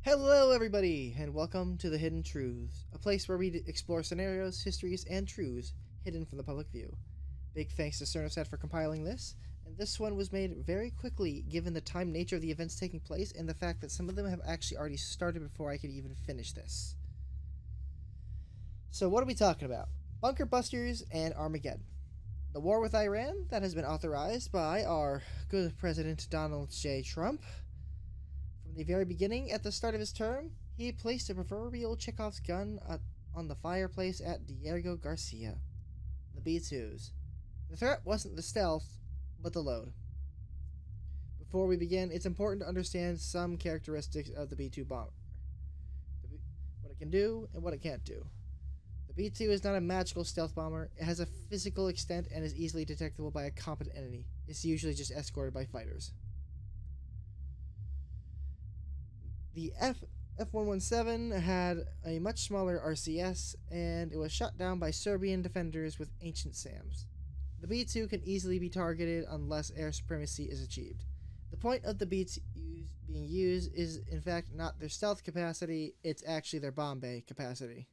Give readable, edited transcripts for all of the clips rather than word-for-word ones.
Hello, everybody, and welcome to The Hidden Truths, a place where we explore scenarios, histories, and truths hidden from the public view. Big thanks to Cirnosad for compiling this, and this one was made very quickly given the time nature of the events taking place and the fact that some of them have actually already started before I could even finish this. So, what are we talking about? Bunker busters and Armageddon. The war with Iran that has been authorized by our good President Donald J. Trump. From the very beginning, at the start of his term, he placed a proverbial Chekhov's gun on the fireplace at Diego Garcia. The B-2s. The threat wasn't the stealth, but the load. Before we begin, it's important to understand some characteristics of the B-2 bomber. What it can do and what it can't do. The B-2 is not a magical stealth bomber. It has a physical extent and is easily detectable by a competent enemy. It's usually just escorted by fighters. The F-117 had a much smaller RCS, and it was shot down by Serbian defenders with ancient SAMs. The B-2 can easily be targeted unless air supremacy is achieved. The point of the B-2s being used is, in fact, not their stealth capacity, it's actually their bomb bay capacity.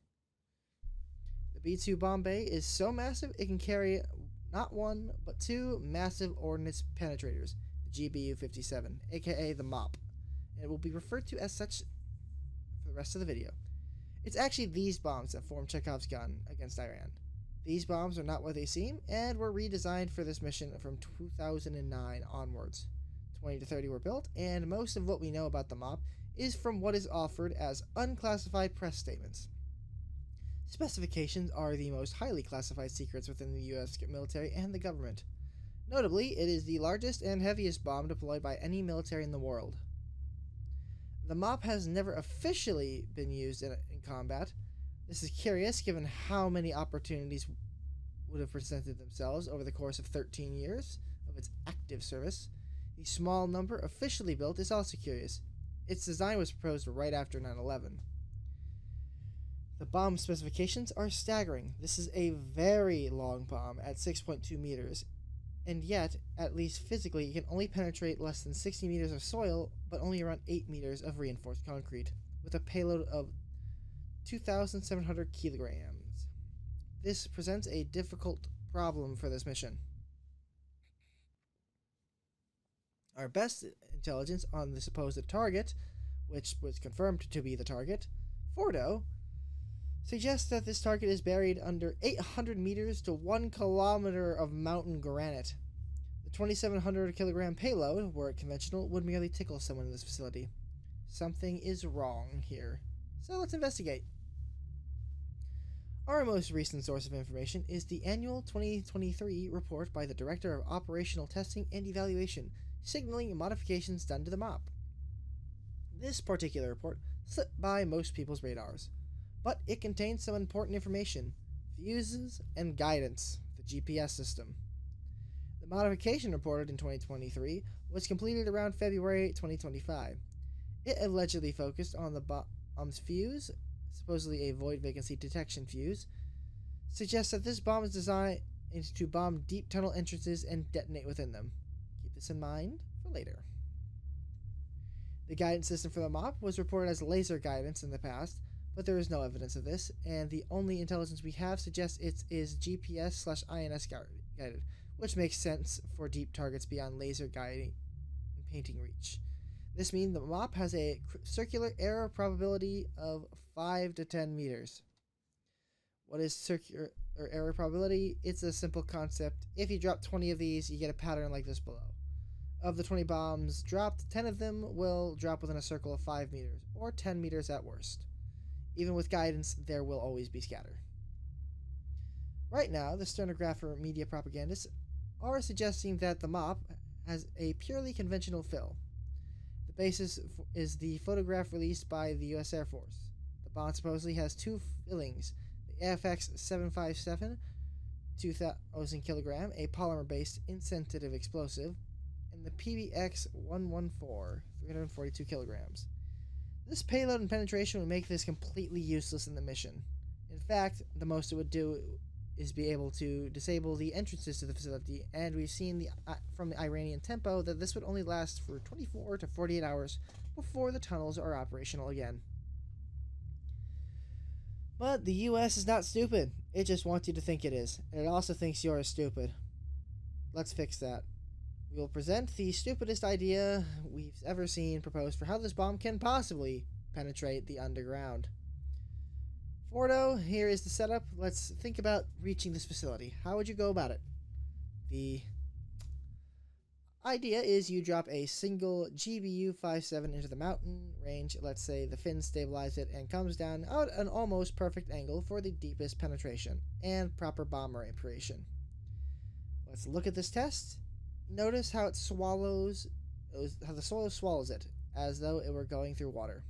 The B-2 bomb bay is so massive it can carry not one, but two massive ordnance penetrators, the GBU-57, aka the MOP. And it will be referred to as such for the rest of the video. It's actually these bombs that form Chekhov's gun against Iran. These bombs are not what they seem, and were redesigned for this mission from 2009 onwards. 20 to 30 were built, and most of what we know about the MOP is from what is offered as unclassified press statements. Specifications are the most highly classified secrets within the US military and the government. Notably, it is the largest and heaviest bomb deployed by any military in the world. The MOP has never officially been used in combat. This is curious given how many opportunities would have presented themselves over the course of 13 years of its active service. The small number officially built is also curious. Its design was proposed right after 9/11. The bomb specifications are staggering. This is a very long bomb at 6.2 meters. And yet, at least physically, it can only penetrate less than 60 meters of soil, but only around 8 meters of reinforced concrete, with a payload of 2,700 kilograms. This presents a difficult problem for this mission. Our best intelligence on the supposed target, which was confirmed to be the target, Fordo, suggests that this target is buried under 800 meters to 1 kilometer of mountain granite. The 2,700 kilogram payload, were it conventional, would merely tickle someone in this facility. Something is wrong here. So let's investigate. Our most recent source of information is the annual 2023 report by the Director of Operational Testing and Evaluation, signaling modifications done to the MOP. This particular report slipped by most people's radars, but it contains some important information, fuses, and guidance, the GPS system. The modification reported in 2023 was completed around February 2025. It allegedly focused on the bomb's fuse, supposedly a void vacancy detection fuse, suggests that this bomb is designed to bomb deep tunnel entrances and detonate within them. Keep this in mind for later. The guidance system for the MOP was reported as laser guidance in the past, but there is no evidence of this, and the only intelligence we have suggests it is GPS/INS guided, which makes sense for deep targets beyond laser guiding and painting reach. This means the MOP has a circular error probability of 5 to 10 meters. What is circular error probability? It's a simple concept. If you drop 20 of these, you get a pattern like this below. Of the 20 bombs dropped, 10 of them will drop within a circle of 5 meters, or 10 meters at worst. Even with guidance, there will always be scatter. Right now, the stenographer media propagandists are suggesting that the MOP has a purely conventional fill. The basis is the photograph released by the U.S. Air Force. The bomb supposedly has two fillings, the AFX-757, 2,000 kilogram, a polymer-based insensitive explosive, and the PBX-114, 342 kilograms. This payload and penetration would make this completely useless in the mission. In fact, the most it would do is be able to disable the entrances to the facility, and we've seen from the Iranian tempo that this would only last for 24 to 48 hours before the tunnels are operational again. But the US is not stupid. It just wants you to think it is, and it also thinks you're stupid. Let's fix that. We will present the stupidest idea we've ever seen proposed for how this bomb can possibly penetrate the underground. Fordo, here is the setup. Let's think about reaching this facility. How would you go about it? The idea is you drop a single GBU-57 into the mountain range. Let's say the fins stabilize it and comes down at an almost perfect angle for the deepest penetration and proper bomb operation. Let's look at this test. Notice how it swallows, how the soil swallows it, as though it were going through water.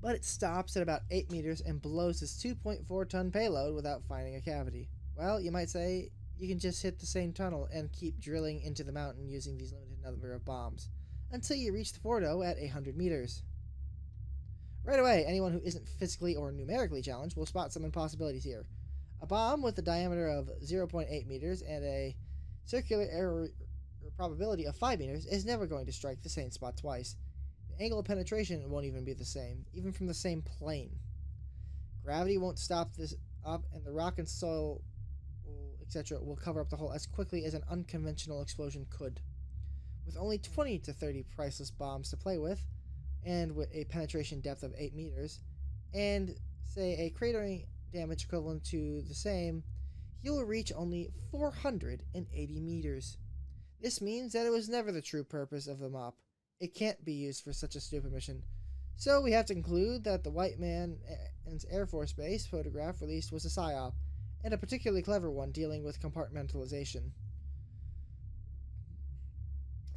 But it stops at about 8 meters and blows its 2.4 ton payload without finding a cavity. Well, you might say you can just hit the same tunnel and keep drilling into the mountain using these limited number of bombs until you reach the Fordo at 100 meters. Right away, anyone who isn't physically or numerically challenged will spot some impossibilities here. A bomb with a diameter of 0.8 meters and a circular error probability of 5 meters is never going to strike the same spot twice. The angle of penetration won't even be the same, even from the same plane. Gravity won't stop this up, and the rock and soil, etc., will cover up the hole as quickly as an unconventional explosion could. With only 20 to 30 priceless bombs to play with, and with a penetration depth of 8 meters, and say a cratering damage equivalent to the same, you'll reach only 480 meters. This means that it was never the true purpose of the MOP. It can't be used for such a stupid mission. So we have to conclude that the White Man's Air Force Base photograph released was a PSYOP, and a particularly clever one dealing with compartmentalization.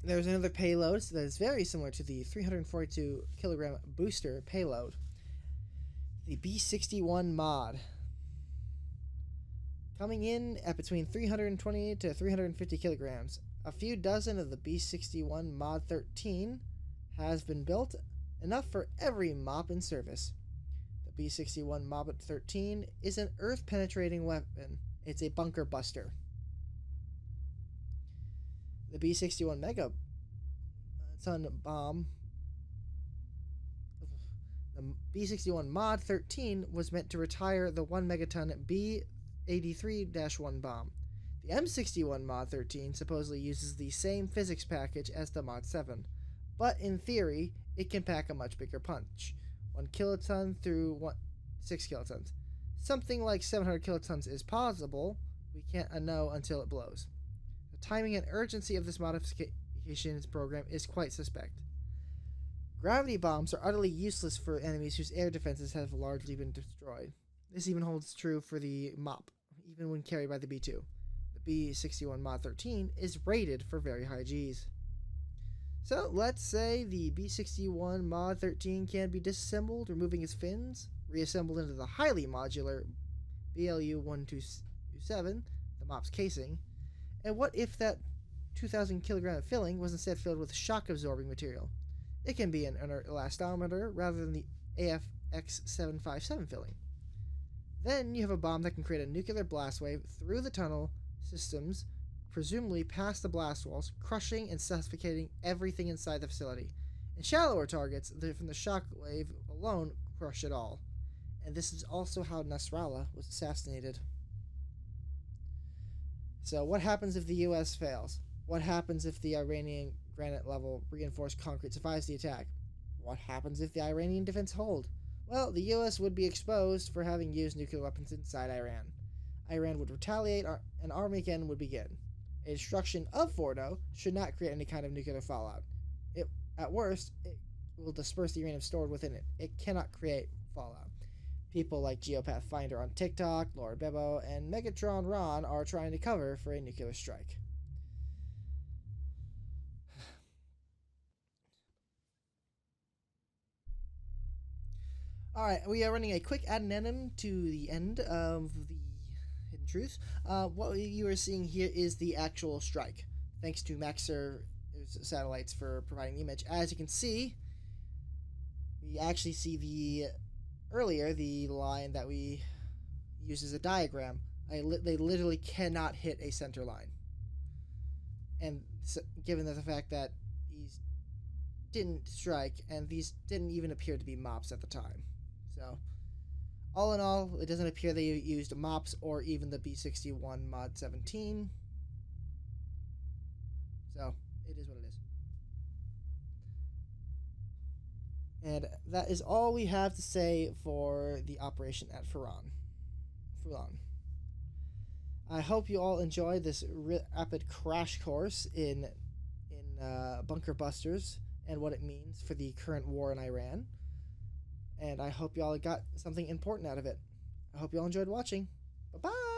There's another payload that is very similar to the 342 kilogram booster payload, the B-61 Mod, coming in at between 320 to 350 kilograms. A few dozen of the B-61 Mod 13 has been built, enough for every MOP in service. The B-61 Mod 13 is an earth-penetrating weapon. It's a bunker buster. The B-61 Megaton bomb, the B-61 Mod 13 was meant to retire the 1 megaton B-83-1 bomb. The M61 Mod 13 supposedly uses the same physics package as the Mod 7, but in theory, it can pack a much bigger punch. 1 kiloton through 6 kilotons. Something like 700 kilotons is possible. We can't know until it blows. The timing and urgency of this modifications program is quite suspect. Gravity bombs are utterly useless for enemies whose air defenses have largely been destroyed. This even holds true for the MOP, even when carried by the B-2. The B-61 Mod 13 is rated for very high Gs. So let's say the B-61 Mod 13 can be disassembled, removing its fins, reassembled into the highly modular BLU-127, the MOP's casing. And what if that 2,000 kilogram of filling was instead filled with shock-absorbing material? It can be an inert elastometer rather than the AFX-757 filling. Then you have a bomb that can create a nuclear blast wave through the tunnel systems, presumably past the blast walls, crushing and suffocating everything inside the facility. And shallower targets, from the shock wave alone, crush it all. And this is also how Nasrallah was assassinated. So what happens if the US fails? What happens if the Iranian granite-level reinforced concrete survives the attack? What happens if the Iranian defense hold? Well, the US would be exposed for having used nuclear weapons inside Iran. Iran would retaliate, and Armageddon would begin. A destruction of Fordo should not create any kind of nuclear fallout. At worst, it will disperse the uranium stored within it. It cannot create fallout. People like Geopathfinder on TikTok, Lord Bebo, and Megatron Ron are trying to cover for a nuclear strike. Alright, we are running a quick addendum to the end of the Hidden Truths. What you are seeing here is the actual strike. Thanks to Maxer, there's satellites for providing the image. As you can see, we actually see the line that we use as a diagram. They literally cannot hit a center line. And given the fact that these didn't strike, and these didn't even appear to be MOPS at the time. So, all in all, it doesn't appear they used MOPS or even the B61 Mod 17. So, it is what it is. And that is all we have to say for the operation at Furan. I hope you all enjoyed this rapid crash course in bunker busters and what it means for the current war in Iran. And I hope you all got something important out of it. I hope you all enjoyed watching. Bye-bye!